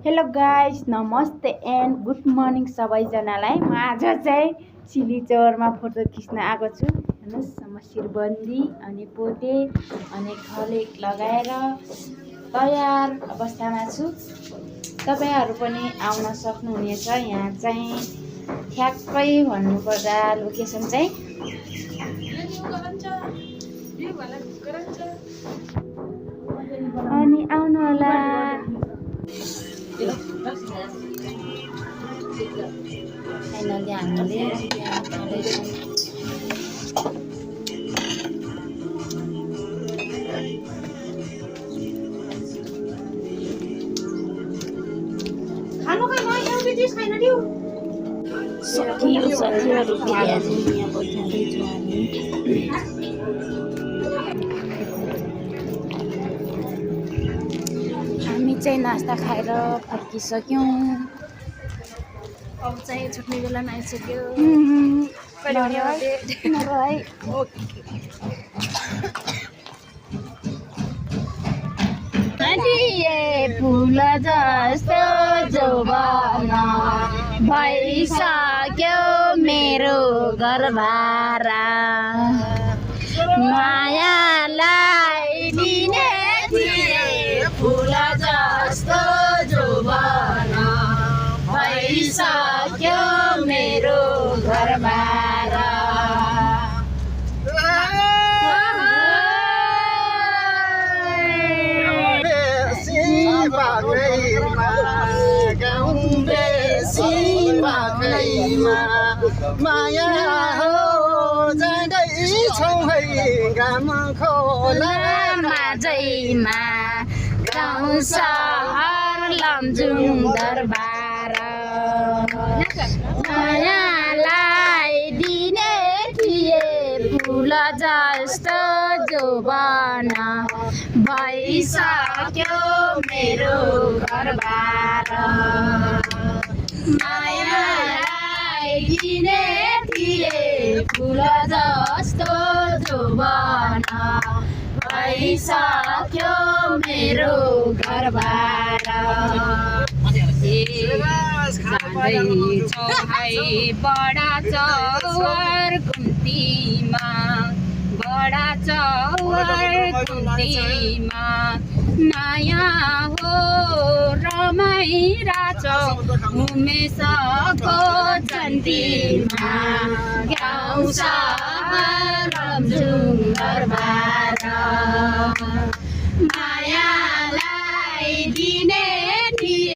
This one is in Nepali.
हेलो गाइज, नमस्ते एन्ड गुड मर्निङ सबैजनालाई। म आज चाहिँ सिलिचौरमा फोटो खिच्न आएको छु। हेर्नुहोस्, म शिरबन्दी अनि पोते अनि खलेक लगाएर तयार अवस्थामा छु। तपाईँहरू पनि आउन सक्नुहुनेछ। यहाँ चाहिँ ठ्याक्कै भन्नुपर्दा लोकेसन चाहिँ अनि आउनु होला। फाइनली हामीले साथीहरू बिहानी यहाँ बजाउँदैछौँ हामी चाहिँ नास्ता खाएर फर्किसक्यौँ। अब चाहिँ छुट्ने बेला आइसक्यो। फुल जस्तो जौबना भइसक्यो मेरो घरबारा, मायालाई दिने थिए फुल जस्तो जौबना भइसक्यो मेरो घरबारा। माया हो जाँदैछौँ है घाम खोलामा जैमा गाउँ सहर लमजुङ दरबार, मायालाई दिने थिए फुल जस्तो जौबना भइसक्यो मेरो घरबार, मायालाई दिने थिए फुल जस्तो जौबना भइसक्यो मेरो घरबार। जाँदैछौँ है बडा चौर कुन्तीमा, बडा चौर कुन्तीमा नयाँ हो रमाइरहेछौँ उमेशको चन्तीमा, गाउँ सहर लमजुङ दरबार, मायालाई दिने